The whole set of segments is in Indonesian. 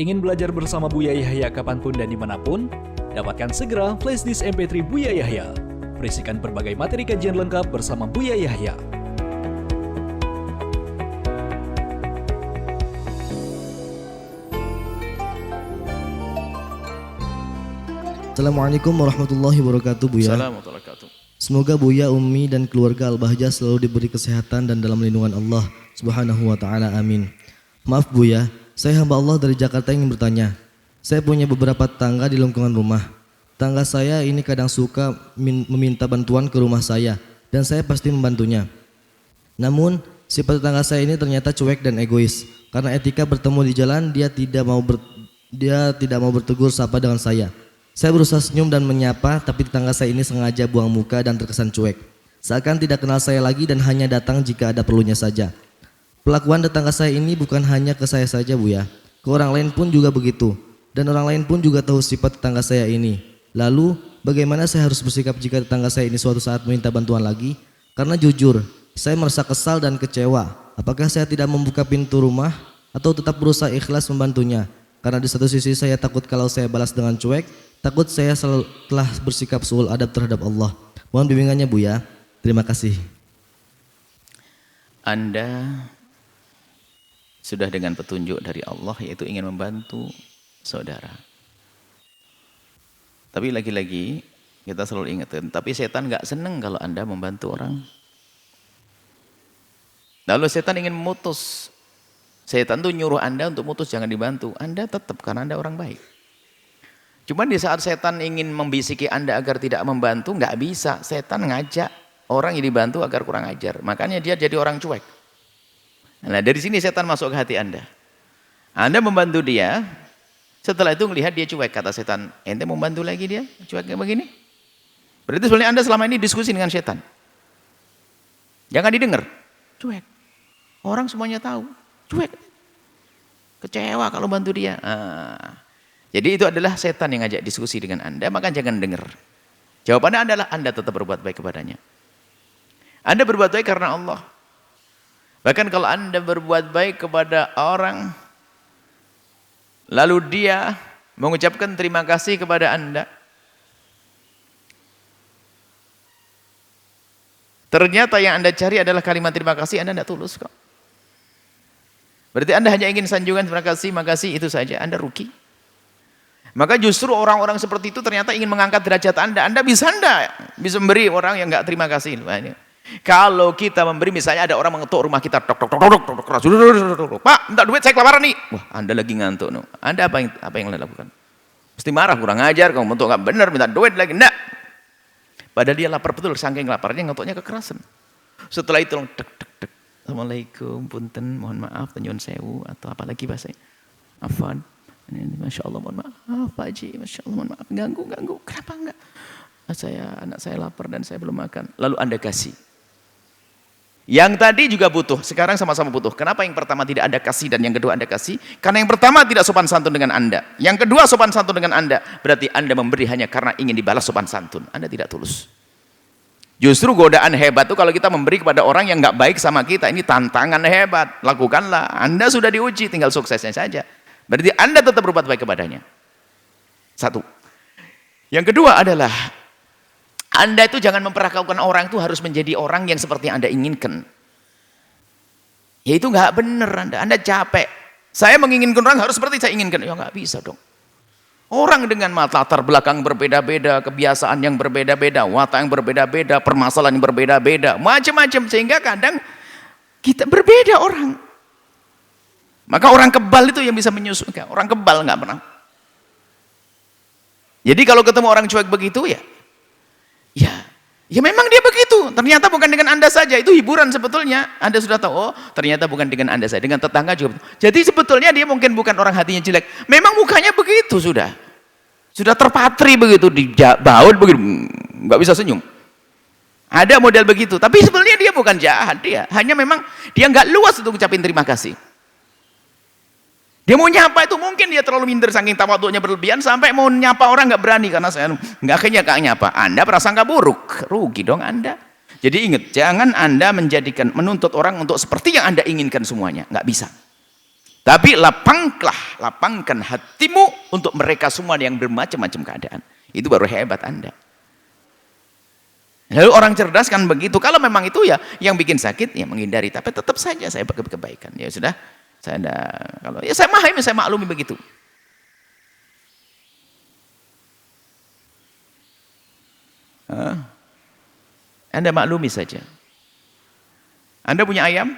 Ingin belajar bersama Buya Yahya kapanpun dan dimanapun? Dapatkan segera flashdisk MP3 Buya Yahya. Berisikan berbagai materi kajian lengkap bersama Buya Yahya. Assalamualaikum warahmatullahi wabarakatuh, Buya. Assalamualaikum warahmatullahi wabarakatuh. Semoga Buya, Ummi, dan keluarga Al-Bahjah selalu diberi kesehatan dan dalam lindungan Allah Subhanahu wa ta'ala, amin. Maaf Buya, saya hamba Allah dari Jakarta ingin bertanya. Saya punya beberapa tetangga di lingkungan rumah. Tetangga saya ini kadang suka meminta bantuan ke rumah saya, dan saya pasti membantunya. Namun, sifat tetangga saya ini ternyata cuek dan egois. Karena etika bertemu di jalan, dia tidak mau bertegur sapa dengan saya. Saya berusaha senyum dan menyapa, tapi tetangga saya ini sengaja buang muka dan terkesan cuek. Seakan tidak kenal saya lagi dan hanya datang jika ada perlunya saja. Pelakuan tetangga saya ini bukan hanya ke saya saja, Buya. Ke orang lain pun juga begitu. Dan orang lain pun juga tahu sifat tetangga saya ini. Lalu, bagaimana saya harus bersikap jika tetangga saya ini suatu saat meminta bantuan lagi? Karena jujur, saya merasa kesal dan kecewa. Apakah saya tidak membuka pintu rumah atau tetap berusaha ikhlas membantunya? Karena di satu sisi saya takut kalau saya balas dengan cuek, takut saya selalu telah bersikap su'ul adab terhadap Allah. Mohon bimbingannya, Buya. Terima kasih. Anda sudah dengan petunjuk dari Allah, yaitu ingin membantu saudara. Tapi lagi-lagi kita selalu ingatkan, tapi setan nggak senang kalau Anda membantu orang. Lalu setan ingin memutus. Setan tuh nyuruh Anda untuk mutus, jangan dibantu. Anda tetap karena Anda orang baik. Cuman di saat setan ingin membisiki Anda agar tidak membantu, nggak bisa. Setan ngajak orang yang dibantu agar kurang ajar. Makanya dia jadi orang cuek. Nah, dari sini setan masuk ke hati Anda. Anda membantu dia, setelah itu melihat dia cuek. Kata setan, ente membantu lagi dia, cuek kayak begini. Berarti sebenarnya Anda selama ini diskusi dengan setan. Jangan didengar, cuek. Orang semuanya tahu, cuek. Kecewa kalau bantu dia. Jadi itu adalah setan yang ngajak diskusi dengan Anda, maka jangan dengar. Jawabannya adalah Anda tetap berbuat baik kepadanya. Anda berbuat baik karena Allah. Bahkan kalau Anda berbuat baik kepada orang, lalu dia mengucapkan terima kasih kepada Anda, ternyata yang Anda cari adalah kalimat terima kasih, Anda tidak tulus kok. Berarti Anda hanya ingin sanjungan terima kasih, makasih, itu saja, Anda rugi. Maka justru orang-orang seperti itu ternyata ingin mengangkat derajat Anda. Anda bisa memberi orang yang enggak terima kasih. Kalau kita memberi, misalnya ada orang mengetuk rumah kita, tok, Pak, minta duit, saya kelaparan nih. Wah, Anda lagi ngantuk. No. Anda apa yang Anda lakukan? Mesti marah, kurang ajar, kamu mengetuk enggak benar, minta duit lagi. Enggak. Padahal dia lapar betul, saking laparnya ngetuknya kekerasan. Setelah itu, Assalamualaikum, punten, mohon maaf, nyuwun sewu, atau apa lagi bahasanya? Afwan. Masya Allah, mohon maaf Pak Haji, Masya Allah, mohon maaf, ganggu, kenapa enggak? Anak saya lapar dan saya belum makan. Lalu Anda kasih. Yang tadi juga butuh, sekarang sama-sama butuh. Kenapa yang pertama tidak Anda kasih dan yang kedua Anda kasih? Karena yang pertama tidak sopan santun dengan Anda. Yang kedua sopan santun dengan Anda. Berarti Anda memberi hanya karena ingin dibalas sopan santun. Anda tidak tulus. Justru godaan hebat itu kalau kita memberi kepada orang yang nggak baik sama kita. Ini tantangan hebat. Lakukanlah. Anda sudah diuji, tinggal suksesnya saja. Berarti Anda tetap berbuat baik kepadanya. Satu. Yang kedua adalah Anda itu jangan memperlakukan orang itu harus menjadi orang yang seperti yang Anda inginkan. Ya itu nggak benar Anda capek. Saya menginginkan orang harus seperti saya inginkan. Ya nggak bisa dong. Orang dengan latar belakang berbeda-beda, kebiasaan yang berbeda-beda, watak yang berbeda-beda, permasalahan yang berbeda-beda, macam-macam, sehingga kadang kita berbeda orang. Maka orang kebal itu yang bisa menyusukan. Orang kebal nggak pernah. Jadi kalau ketemu orang cuek begitu ya memang dia begitu. Ternyata bukan dengan Anda saja, itu hiburan sebetulnya. Anda sudah tahu, oh ternyata bukan dengan Anda saja, dengan tetangga juga. Jadi sebetulnya dia mungkin bukan orang hatinya jelek. Memang mukanya begitu sudah terpatri begitu, di baut begitu, nggak bisa senyum. Ada model begitu, tapi sebetulnya dia bukan jahat, dia hanya memang dia nggak luas untuk ucapin terima kasih. Dia mau nyapa itu mungkin dia terlalu minder saking tawaduknya berlebihan sampai mau nyapa orang nggak berani karena saya nggak akhirnya nggak nyapa. Anda prasangka buruk, rugi dong Anda. Jadi ingat, jangan Anda menuntut orang untuk seperti yang Anda inginkan semuanya, nggak bisa. Tapi lapangkan hatimu untuk mereka semua yang bermacam-macam keadaan. Itu baru hebat Anda. Lalu orang cerdas kan begitu. Kalau memang itu ya yang bikin sakit, ya menghindari. Tapi tetap saja saya pakai kebaikan. Ya sudah, kalau ya saya memahami, saya maklumi begitu. Anda maklumi saja. Anda punya ayam?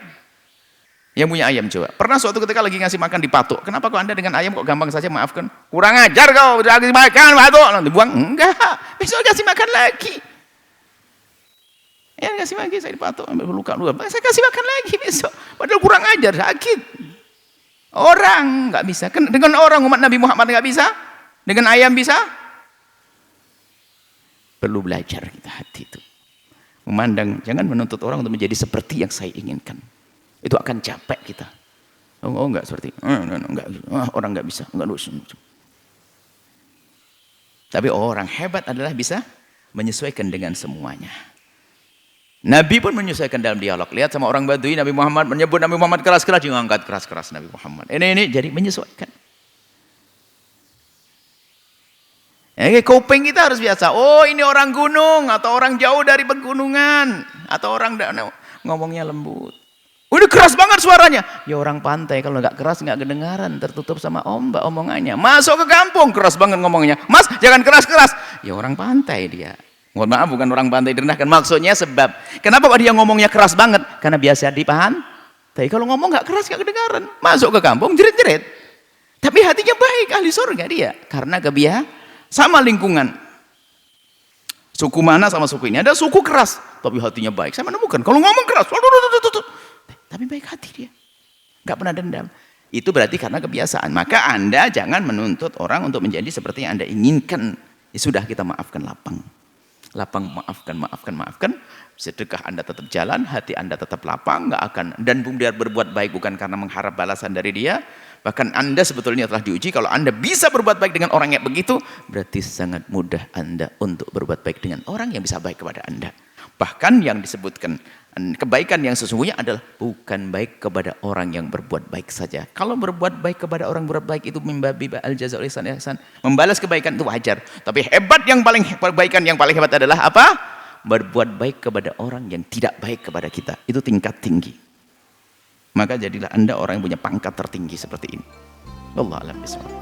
Yang punya ayam coba. Pernah suatu ketika lagi ngasih makan dipatok. Kenapa kok Anda dengan ayam kok gampang saja maafkan? Kurang ajar kau, udah kasih makan, patok. Lalu dibuang. Enggak, besok kasih makan lagi. Ya kasih lagi, saya dipatok, ambil luka luar. Saya kasih makan lagi besok. Padahal kurang ajar, sakit. Orang nggak bisa. Dengan orang umat Nabi Muhammad nggak bisa. Dengan ayam bisa. Perlu belajar kita hati itu. Memandang, jangan menuntut orang untuk menjadi seperti yang saya inginkan. Itu akan capek kita. Oh enggak seperti, enggak, orang enggak bisa, enggak lucu. Tapi orang hebat adalah bisa menyesuaikan dengan semuanya. Nabi pun menyesuaikan dalam dialog. Lihat sama orang Badui, Nabi Muhammad menyebut Nabi Muhammad keras-keras, dia ngangkat keras-keras Nabi Muhammad. Ini jadi menyesuaikan. Kuping kita harus biasa. Oh ini orang gunung atau orang jauh dari pegunungan atau orang ngomongnya lembut. Udah keras banget suaranya. Ya orang pantai kalau nggak keras nggak kedengaran, tertutup sama ombak omongannya. Masuk ke kampung keras banget ngomongnya. Mas jangan keras-keras. Ya orang pantai dia. Mohon maaf bukan orang pantai direndahkan. Maksudnya sebab kenapa kok dia ngomongnya keras banget? Karena biasa dipaham. Tapi kalau ngomong nggak keras nggak kedengaran. Masuk ke kampung jerit-jerit. Tapi hatinya baik ahli surga dia. Karena sama lingkungan. Suku mana sama suku ini? Ada suku keras tapi hatinya baik. Saya menemukan kalau ngomong keras. Tapi baik hati dia. Nggak pernah dendam. Itu berarti karena kebiasaan. Maka Anda jangan menuntut orang untuk menjadi seperti yang Anda inginkan. Ya sudah kita maafkan lapang. Lapang maafkan. Sedekah Anda tetap jalan, hati Anda tetap lapang, nggak akan. Dan biar berbuat baik bukan karena mengharap balasan dari dia. Bahkan Anda sebetulnya telah diuji. Kalau Anda bisa berbuat baik dengan orang yang begitu, berarti sangat mudah Anda untuk berbuat baik dengan orang yang bisa baik kepada Anda. Bahkan yang disebutkan kebaikan yang sesungguhnya adalah bukan baik kepada orang yang berbuat baik saja. Kalau berbuat baik kepada orang berbuat baik itu mimbabi al jaza wal ihsan. Membalas kebaikan itu wajar. Tapi kebaikan yang paling hebat adalah apa? Berbuat baik kepada orang yang tidak baik kepada kita. Itu tingkat tinggi. Maka jadilah Anda orang yang punya pangkat tertinggi seperti ini. Wallahu a'lam bishawab.